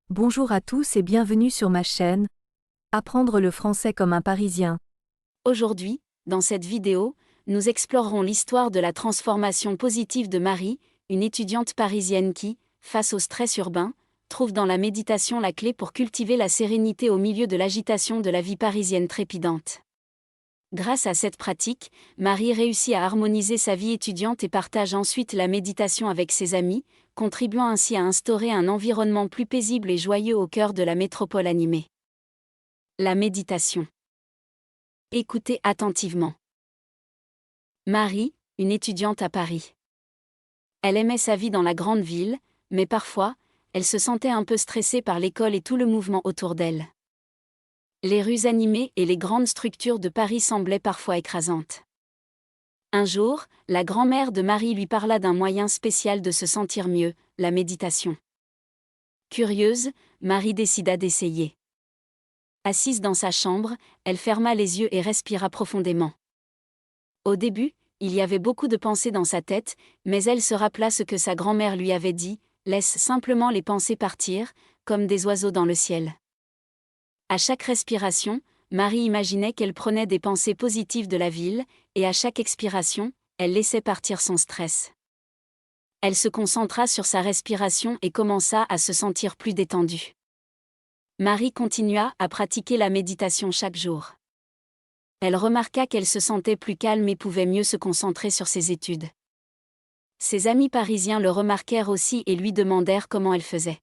Bonjour à tous et bienvenue sur ma chaîne. Apprendre le français comme un Parisien. Aujourd'hui, dans cette vidéo, nous explorerons l'histoire de la transformation positive de Marie, une étudiante parisienne qui, face au stress urbain, trouve dans la méditation la clé pour cultiver la sérénité au milieu de l'agitation de la vie parisienne trépidante. Grâce à cette pratique, Marie réussit à harmoniser sa vie étudiante et partage ensuite la méditation avec ses amis, contribuant ainsi à instaurer un environnement plus paisible et joyeux au cœur de la métropole animée. La méditation. Écoutez attentivement. Marie, une étudiante à Paris. Elle aimait sa vie dans la grande ville, mais parfois, elle se sentait un peu stressée par l'école et tout le mouvement autour d'elle. Les rues animées et les grandes structures de Paris semblaient parfois écrasantes. Un jour, la grand-mère de Marie lui parla d'un moyen spécial de se sentir mieux, la méditation. Curieuse, Marie décida d'essayer. Assise dans sa chambre, elle ferma les yeux et respira profondément. Au début, il y avait beaucoup de pensées dans sa tête, mais elle se rappela ce que sa grand-mère lui avait dit, laisse simplement les pensées partir, comme des oiseaux dans le ciel. À chaque respiration, Marie imaginait qu'elle prenait des pensées positives de la ville, et à chaque expiration, elle laissait partir son stress. Elle se concentra sur sa respiration et commença à se sentir plus détendue. Marie continua à pratiquer la méditation chaque jour. Elle remarqua qu'elle se sentait plus calme et pouvait mieux se concentrer sur ses études. Ses amis parisiens le remarquèrent aussi et lui demandèrent comment elle faisait.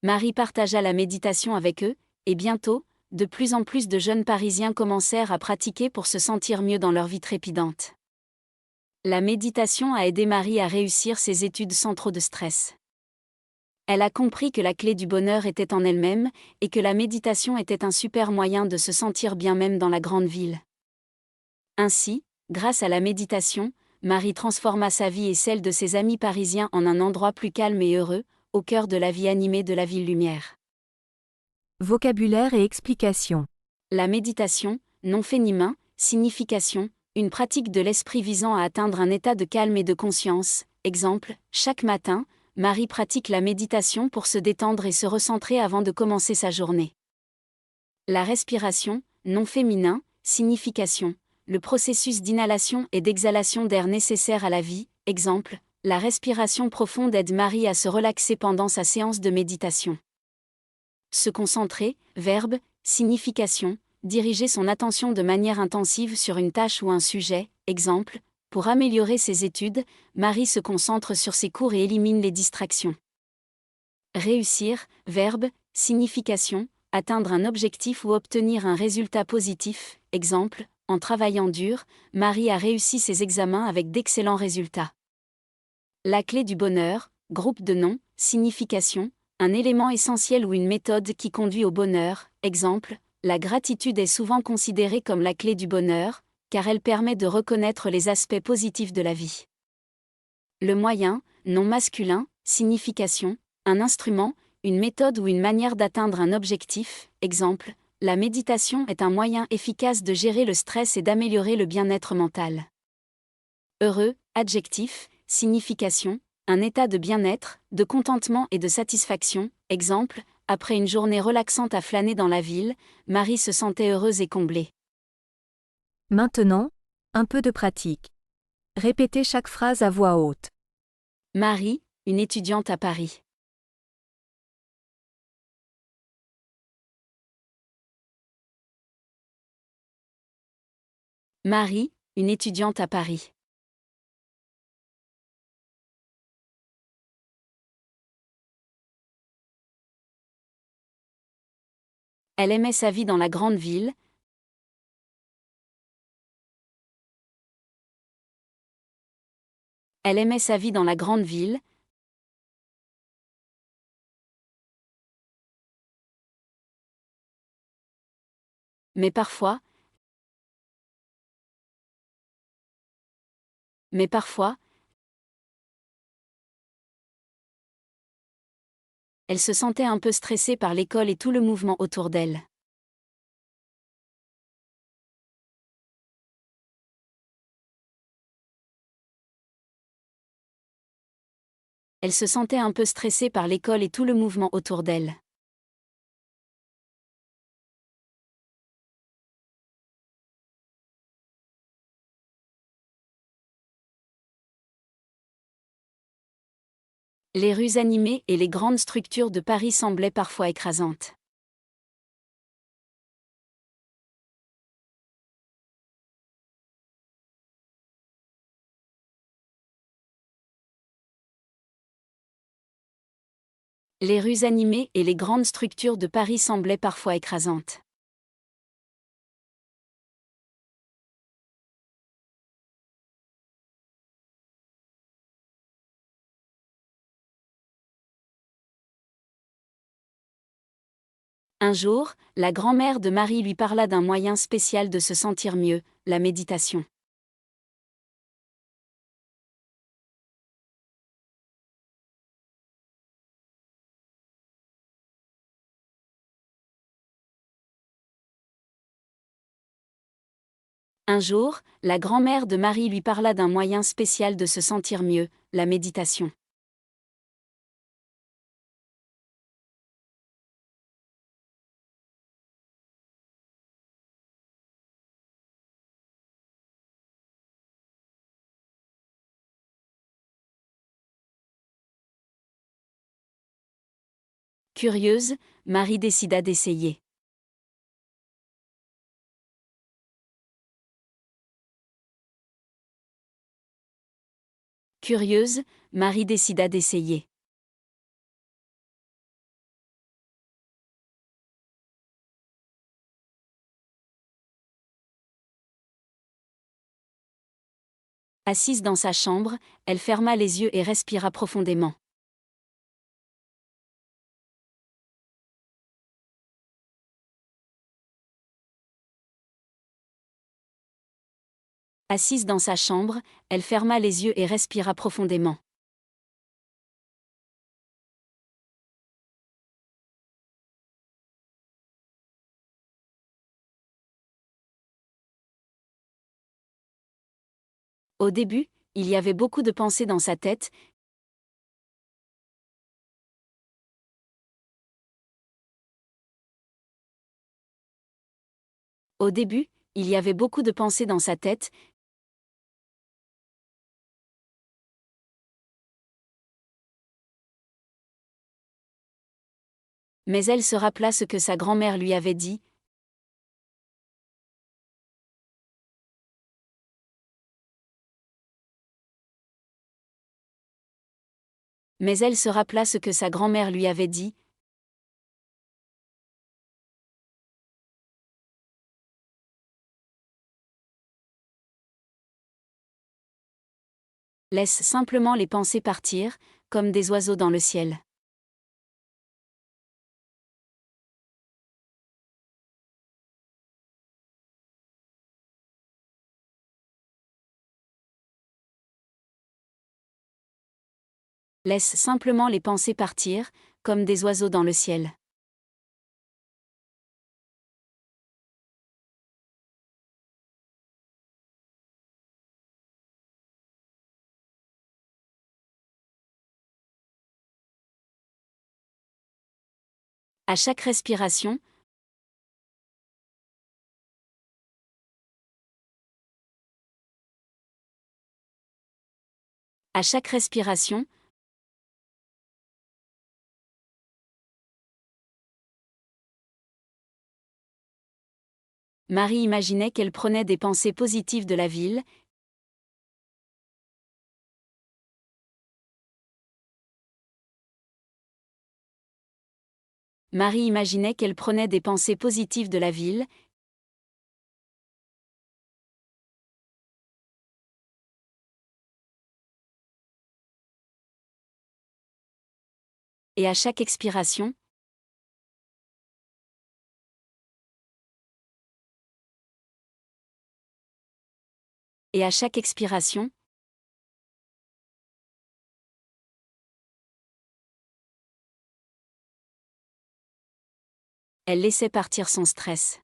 Marie partagea la méditation avec eux, et bientôt, de plus en plus de jeunes Parisiens commencèrent à pratiquer pour se sentir mieux dans leur vie trépidante. La méditation a aidé Marie à réussir ses études sans trop de stress. Elle a compris que la clé du bonheur était en elle-même, et que la méditation était un super moyen de se sentir bien même dans la grande ville. Ainsi, grâce à la méditation, Marie transforma sa vie et celle de ses amis parisiens en un endroit plus calme et heureux, au cœur de la vie animée de la ville lumière. Vocabulaire et explication. La méditation, nom féminin, signification, une pratique de l'esprit visant à atteindre un état de calme et de conscience. Exemple, chaque matin, Marie pratique la méditation pour se détendre et se recentrer avant de commencer sa journée. La respiration, nom féminin, signification, le processus d'inhalation et d'exhalation d'air nécessaire à la vie. Exemple, la respiration profonde aide Marie à se relaxer pendant sa séance de méditation. Se concentrer, verbe, signification, diriger son attention de manière intensive sur une tâche ou un sujet. Exemple, pour améliorer ses études, Marie se concentre sur ses cours et élimine les distractions. Réussir, verbe, signification, atteindre un objectif ou obtenir un résultat positif. Exemple, en travaillant dur, Marie a réussi ses examens avec d'excellents résultats. La clé du bonheur, groupe de noms, signification, un élément essentiel ou une méthode qui conduit au bonheur. Exemple, la gratitude est souvent considérée comme la clé du bonheur, car elle permet de reconnaître les aspects positifs de la vie. Le moyen, nom masculin, signification, un instrument, une méthode ou une manière d'atteindre un objectif. Exemple, la méditation est un moyen efficace de gérer le stress et d'améliorer le bien-être mental. Heureux, adjectif, signification, un état de bien-être, de contentement et de satisfaction. Exemple, après une journée relaxante à flâner dans la ville, Marie se sentait heureuse et comblée. Maintenant, un peu de pratique. Répétez chaque phrase à voix haute. Marie, une étudiante à Paris. Marie, une étudiante à Paris. Elle aimait sa vie dans la grande ville. Elle aimait sa vie dans la grande ville. Mais parfois, mais parfois, elle se sentait un peu stressée par l'école et tout le mouvement autour d'elle. Elle se sentait un peu stressée par l'école et tout le mouvement autour d'elle. Les rues animées et les grandes structures de Paris semblaient parfois écrasantes. Les rues animées et les grandes structures de Paris semblaient parfois écrasantes. Un jour, la grand-mère de Marie lui parla d'un moyen spécial de se sentir mieux, la méditation. Un jour, la grand-mère de Marie lui parla d'un moyen spécial de se sentir mieux, la méditation. Curieuse, Marie décida d'essayer. Curieuse, Marie décida d'essayer. Assise dans sa chambre, elle ferma les yeux et respira profondément. Assise dans sa chambre, elle ferma les yeux et respira profondément. Au début, il y avait beaucoup de pensées dans sa tête. Au début, il y avait beaucoup de pensées dans sa tête. Mais elle se rappela ce que sa grand-mère lui avait dit. Mais elle se rappela ce que sa grand-mère lui avait dit. Laisse simplement les pensées partir, comme des oiseaux dans le ciel. Laisse simplement les pensées partir, comme des oiseaux dans le ciel. À chaque respiration, à chaque respiration, Marie imaginait qu'elle prenait des pensées positives de la ville. Marie imaginait qu'elle prenait des pensées positives de la ville. Et à chaque expiration, et à chaque expiration, elle laissait partir son stress.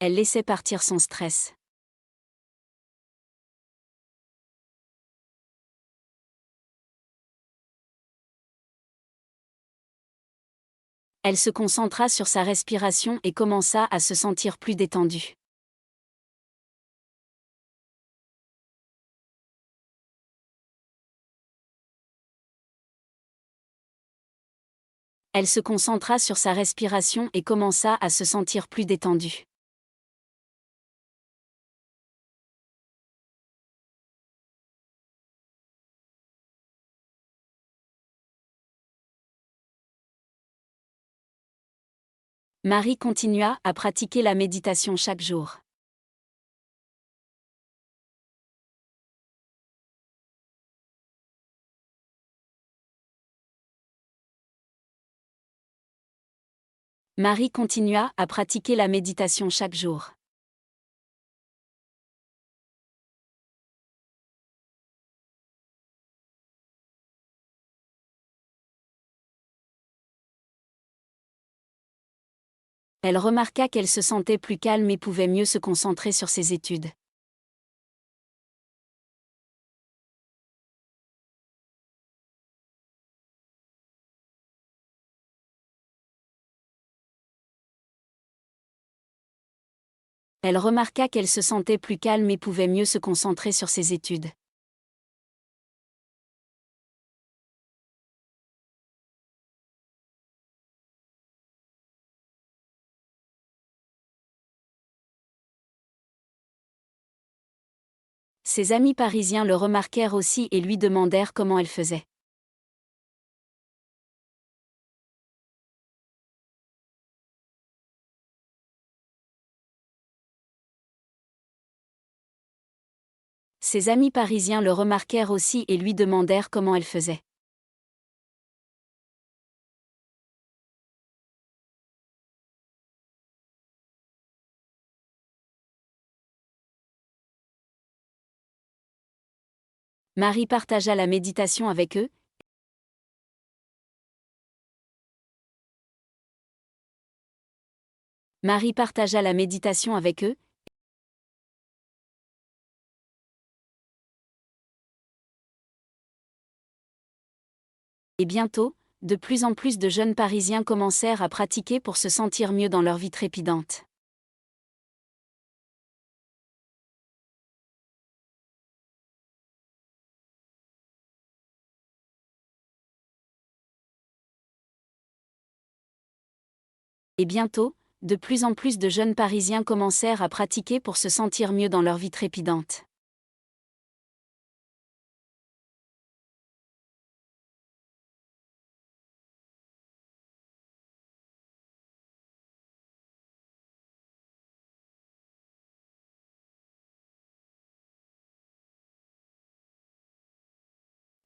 Elle laissait partir son stress. Elle se concentra sur sa respiration et commença à se sentir plus détendue. Elle se concentra sur sa respiration et commença à se sentir plus détendue. Marie continua à pratiquer la méditation chaque jour. Marie continua à pratiquer la méditation chaque jour. Elle remarqua qu'elle se sentait plus calme et pouvait mieux se concentrer sur ses études. Elle remarqua qu'elle se sentait plus calme et pouvait mieux se concentrer sur ses études. Ses amis parisiens le remarquèrent aussi et lui demandèrent comment elle faisait. Ses amis parisiens le remarquèrent aussi et lui demandèrent comment elle faisait. Marie partagea la méditation avec eux. Marie partagea la méditation avec eux. Et bientôt, de plus en plus de jeunes Parisiens commencèrent à pratiquer pour se sentir mieux dans leur vie trépidante. Et bientôt, de plus en plus de jeunes Parisiens commencèrent à pratiquer pour se sentir mieux dans leur vie trépidante.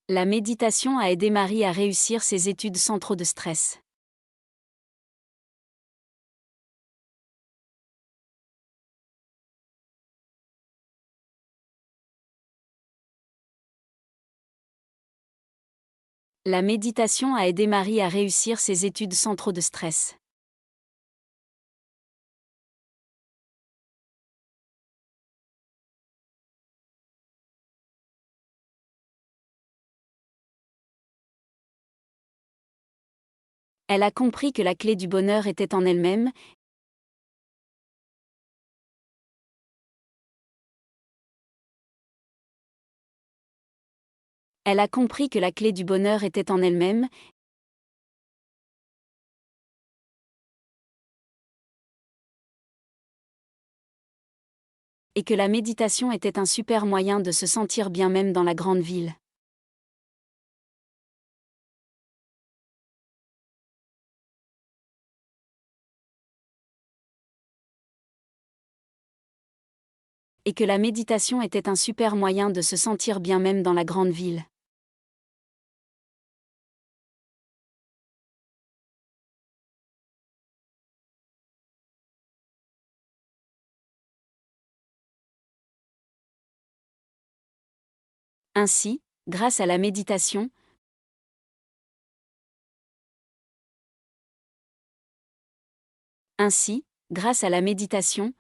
La méditation a aidé Marie à réussir ses études sans trop de stress. La méditation a aidé Marie à réussir ses études sans trop de stress. Elle a compris que la clé du bonheur était en elle-même. Elle a compris que la clé du bonheur était en elle-même. Et que la méditation était un super moyen de se sentir bien même dans la grande ville. Et que la méditation était un super moyen de se sentir bien même dans la grande ville. Ainsi, grâce à la méditation, grâce à la méditation,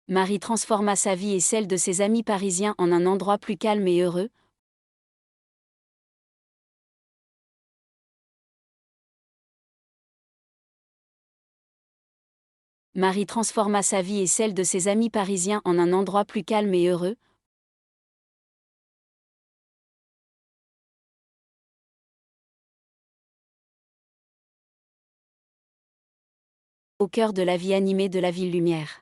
Marie transforma sa vie et celle de ses amis parisiens en un endroit plus calme et heureux. Marie transforma sa vie et celle de ses amis parisiens en un endroit plus calme et heureux. Au cœur de la vie animée de la ville lumière.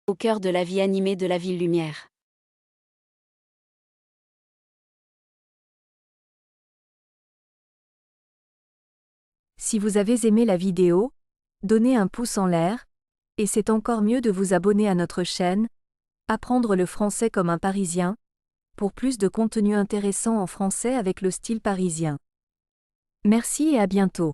Au cœur de la vie animée de la ville lumière. Si vous avez aimé la vidéo, donnez un pouce en l'air, et c'est encore mieux de vous abonner à notre chaîne, Apprendre le français comme un Parisien, pour plus de contenu intéressant en français avec le style parisien. Merci et à bientôt.